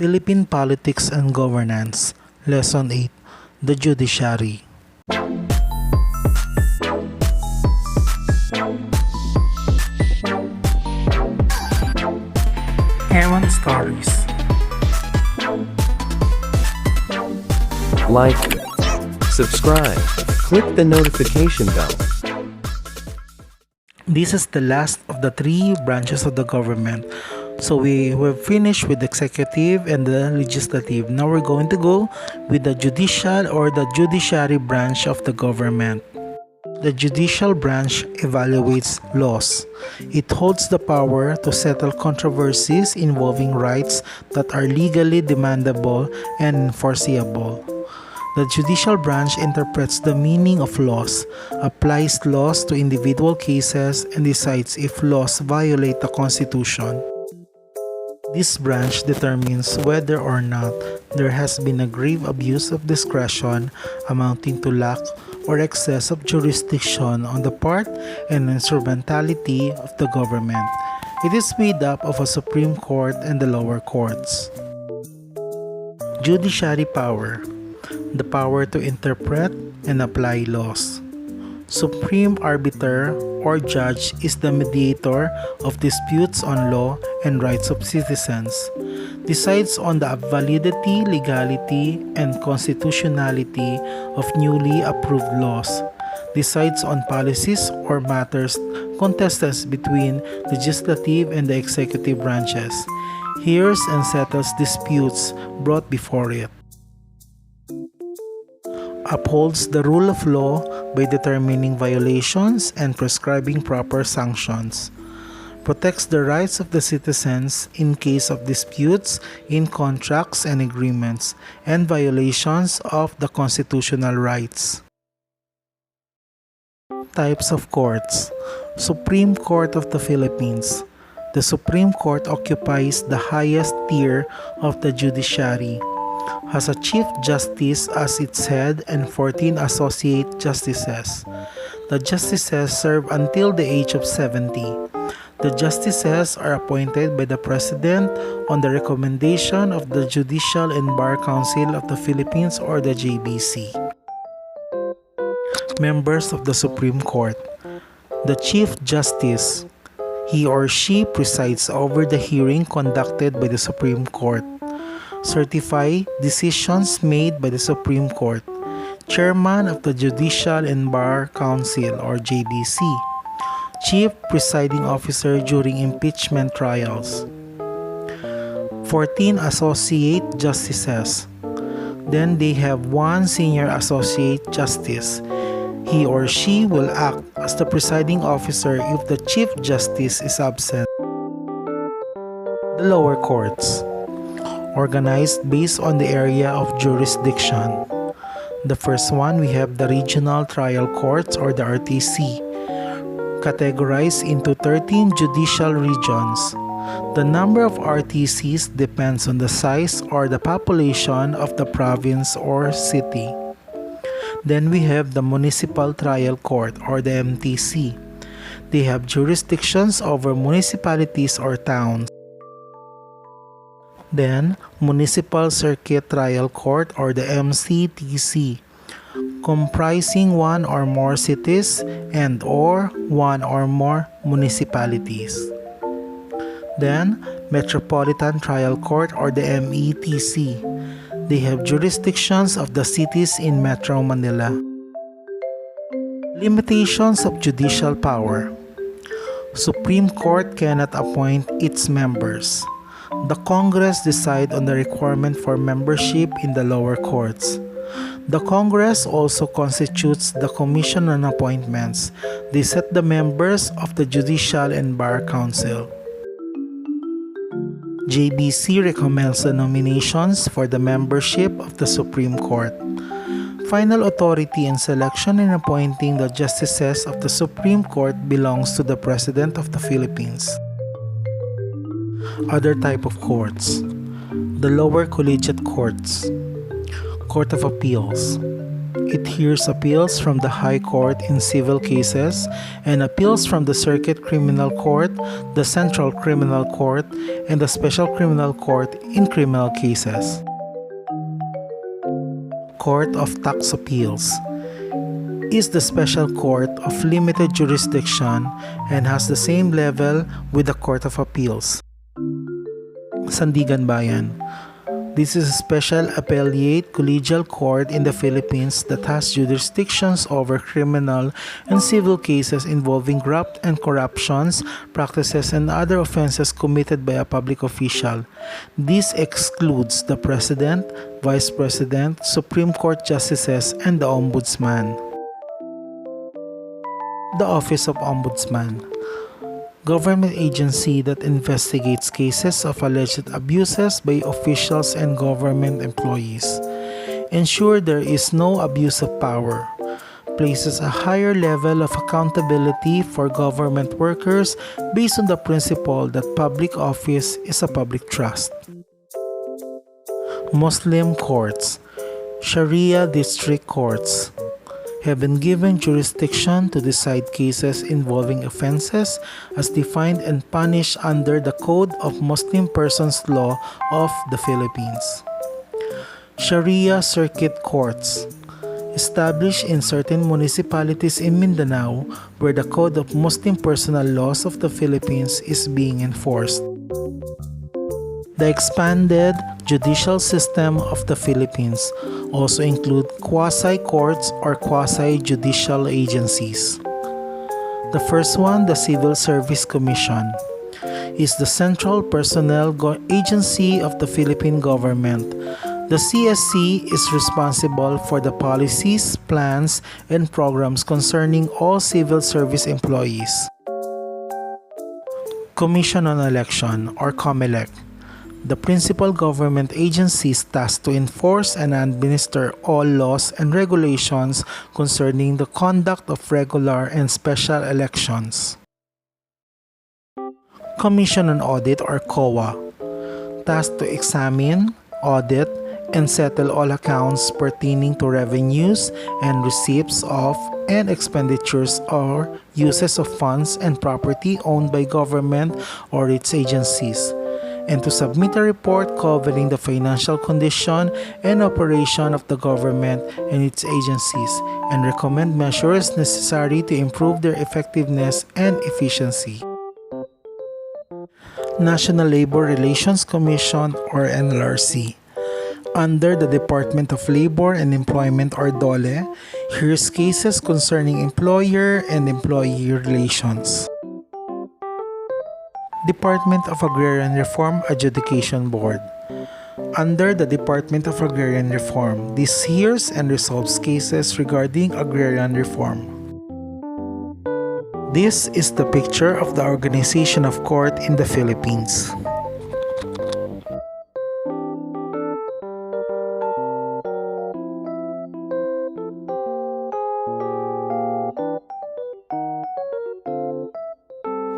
Philippine Politics and Governance, Lesson 8, The Judiciary. Aaron Stories. Like, subscribe, click the notification bell. This is the last of the three branches of the government. So we have finished with the executive and the legislative. Now we're going to go with the judicial or the judiciary branch of the government. The judicial branch evaluates laws. It holds the power to settle controversies involving rights that are legally demandable and enforceable. The judicial branch interprets the meaning of laws, applies laws to individual cases, and decides if laws violate the Constitution. This branch determines whether or not there has been a grave abuse of discretion amounting to lack or excess of jurisdiction on the part and instrumentality of the government. It is made up of a Supreme Court and the lower courts. Judiciary power. The power to interpret and apply laws. Supreme arbiter or judge is the mediator of disputes on law and rights of citizens, decides on the validity, legality, and constitutionality of newly approved laws, decides on policies or matters contested between legislative and the executive branches, hears and settles disputes brought before it. Upholds the rule of law by determining violations and prescribing proper sanctions. Protects the rights of the citizens in case of disputes in contracts and agreements and violations of the constitutional rights. Types of courts. Supreme Court of the Philippines. The Supreme Court occupies the highest tier of the judiciary. Has a Chief Justice as its head and 14 Associate Justices. The Justices serve until the age of 70. The Justices are appointed by the President on the recommendation of the Judicial and Bar Council of the Philippines or the JBC. Members of the Supreme Court. The Chief Justice. He or she presides over the hearing conducted by the Supreme Court. Certify decisions made by the Supreme Court. Chairman of the Judicial and Bar Council or JBC. Chief Presiding Officer during impeachment trials. 14 Associate Justices. Then they have one Senior Associate Justice. He or she will act as the presiding officer if the Chief Justice is absent. The lower courts. Organized based on the area of jurisdiction. The first one, we have the Regional Trial Courts or the RTC, categorized into 13 judicial regions. The number of RTCs depends on the size or the population of the province or city. Then we have the Municipal Trial Court or the MTC. They have jurisdictions over municipalities or towns. Then, Municipal Circuit Trial Court or the MCTC, comprising one or more cities and or one or more municipalities. Then, Metropolitan Trial Court or the METC. They have jurisdictions of the cities in Metro Manila. Limitations of judicial power. Supreme Court cannot appoint its members. The Congress decide on the requirement for membership in the lower courts. The Congress also constitutes the Commission on Appointments. They set the members of the Judicial and Bar Council. JBC recommends the nominations for the membership of the Supreme Court. Final authority in selection and appointing the justices of the Supreme Court belongs to the President of the Philippines. Other type of courts. The lower collegiate courts. Court of Appeals. It hears appeals from the High Court in civil cases and appeals from the Circuit Criminal Court, the Central Criminal Court, and the Special Criminal Court in criminal cases. Court of Tax Appeals is the special court of limited jurisdiction and has the same level with the Court of Appeals. Sandigan Bayan. This is a special appellate collegial court in the Philippines that has jurisdictions over criminal and civil cases involving graft and corruptions, practices, and other offenses committed by a public official. This excludes the President, Vice President, Supreme Court Justices, and the Ombudsman. The Office of Ombudsman. Government agency that investigates cases of alleged abuses by officials and government employees. Ensure there is no abuse of power. Places a higher level of accountability for government workers based on the principle that public office is a public trust. Muslim courts. Sharia district courts have been given jurisdiction to decide cases involving offenses as defined and punished under the Code of Muslim Persons Law of the Philippines. Sharia Circuit Courts, established in certain municipalities in Mindanao where the Code of Muslim Personal Laws of the Philippines is being enforced. The expanded judicial system of the Philippines also include quasi-courts or quasi-judicial agencies. The first one, the Civil Service Commission, is the central personnel agency of the Philippine government. The CSC is responsible for the policies, plans, and programs concerning all civil service employees. Commission on Election or COMELEC, the principal government agencies tasked to enforce and administer all laws and regulations concerning the conduct of regular and special elections. Commission on Audit or COA, tasked to examine, audit, and settle all accounts pertaining to revenues and receipts of and expenditures or uses of funds and property owned by government or its agencies, and to submit a report covering the financial condition and operation of the government and its agencies, and recommend measures necessary to improve their effectiveness and efficiency. National Labor Relations Commission or NLRC, under the Department of Labor and Employment or DOLE, hears cases concerning employer and employee relations. Department of Agrarian Reform Adjudication Board, under the Department of Agrarian Reform, this hears and resolves cases regarding agrarian reform. This is the picture of the organization of court in the Philippines.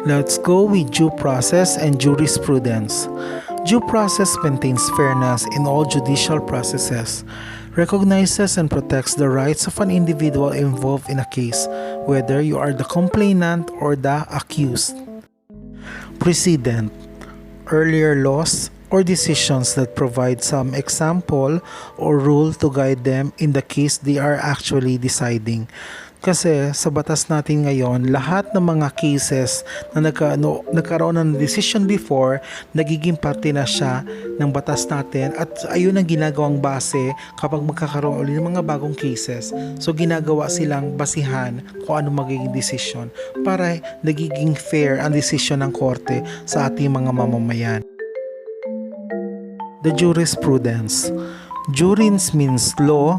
Let's go with due process and jurisprudence. Due process maintains fairness in all judicial processes, recognizes and protects the rights of an individual involved in a case, whether you are the complainant or the accused. Precedent, earlier laws or decisions that provide some example or rule to guide them in the case they are actually deciding. Kasi sa batas natin ngayon, lahat ng mga cases na nagkaroon ng decision before, nagiging parte na siya ng batas natin at ayun ang ginagawang base kapag magkakaroon ulit ng mga bagong cases. So ginagawa silang basihan kung ano magiging decision para nagiging fair ang decision ng korte sa ating mga mamamayan. The jurisprudence. Juris means law,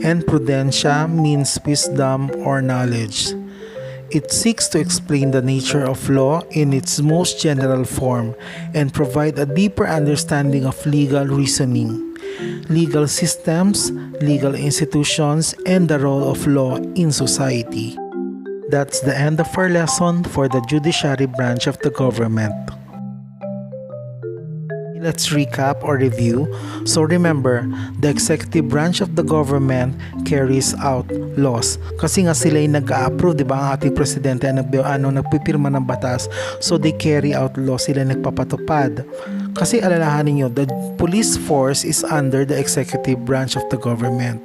and prudentia means wisdom or knowledge. It seeks to explain the nature of law in its most general form and provide a deeper understanding of legal reasoning, legal systems, legal institutions, and the role of law in society. That's the end of our lesson for the judiciary branch of the government. Let's recap or review. So remember, the executive branch of the government carries out laws. Kasi nga sila yung nag-a-approve, di ba? Ang ating presidente nagpipirma ng batas. So they carry out laws, sila nagpapatupad. Kasi alalahanin nyo, the police force is under the executive branch of the government.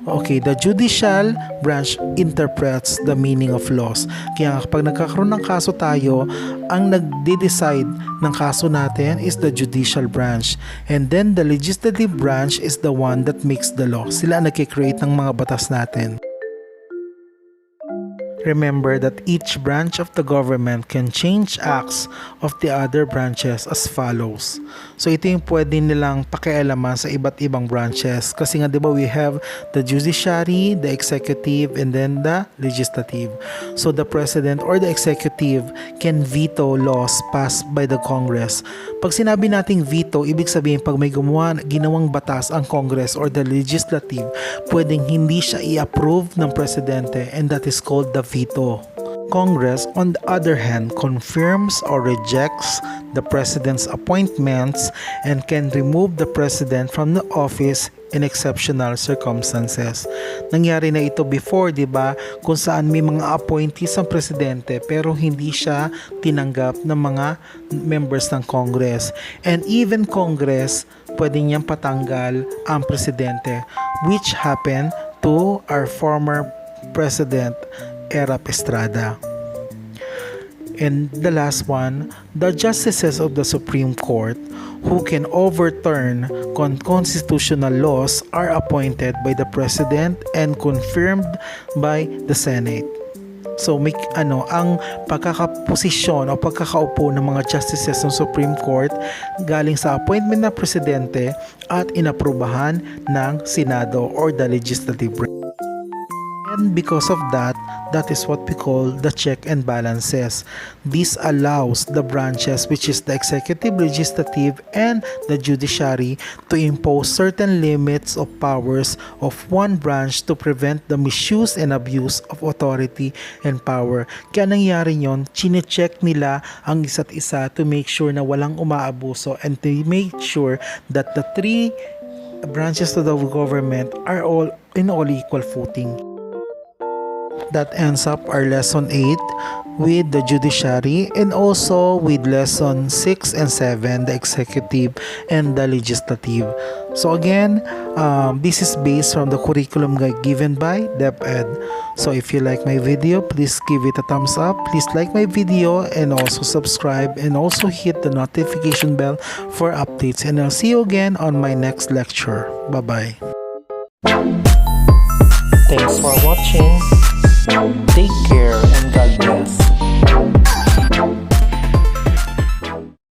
Okay, the judicial branch interprets the meaning of laws. Kaya kapag nagkakaroon ng kaso tayo, ang nagde-decide ng kaso natin is the judicial branch. And then the legislative branch is the one that makes the law. Sila ang nagkikreate ng mga batas natin. Remember that each branch of the government can change acts of the other branches as follows. So ito yung pwede nilang pakialaman sa iba't ibang branches. Kasi nga diba we have the judiciary, the executive, and then the legislative. So the president or the executive can veto laws passed by the Congress. Pag sinabi nating veto, ibig sabihin pag may ginawang batas ang Congress or the legislative, pwedeng hindi siya i-approve ng presidente, and that is called the veto. Congress, on the other hand, confirms or rejects the president's appointments and can remove the president from the office in exceptional circumstances. Nangyari na ito before, di ba? Kung saan may mga appointees ang presidente pero hindi siya tinanggap ng mga members ng Congress. And even Congress, pwede niyang patanggal ang presidente, which happened to our former President Erap Estrada. And the last one, the justices of the Supreme Court who can overturn constitutional laws are appointed by the President and confirmed by the Senate. So ang pagkakaposisyon o pagkakaupo ng mga justices ng Supreme Court galing sa appointment ng presidente at inaprubahan ng Senado or the legislative branch. And because of that is what we call the check and balances. This allows the branches, which is the executive, legislative, and the judiciary, to impose certain limits of powers of one branch to prevent the misuse and abuse of authority and power. Kaya nangyari yun, chine-check nila ang isa't isa to make sure na walang umaabuso and to make sure that the three branches of the government are all in all equal footing. That ends up our lesson 8 with the judiciary, and also with lesson 6 and 7, the executive and the legislative. So again, this is based from the curriculum guide given by Deped. So if you like my video, please give it a thumbs up. Please like my video and also subscribe, and also hit the notification bell for updates. And I'll see you again on my next lecture. Bye-bye. Thanks for watching. Take care and God bless.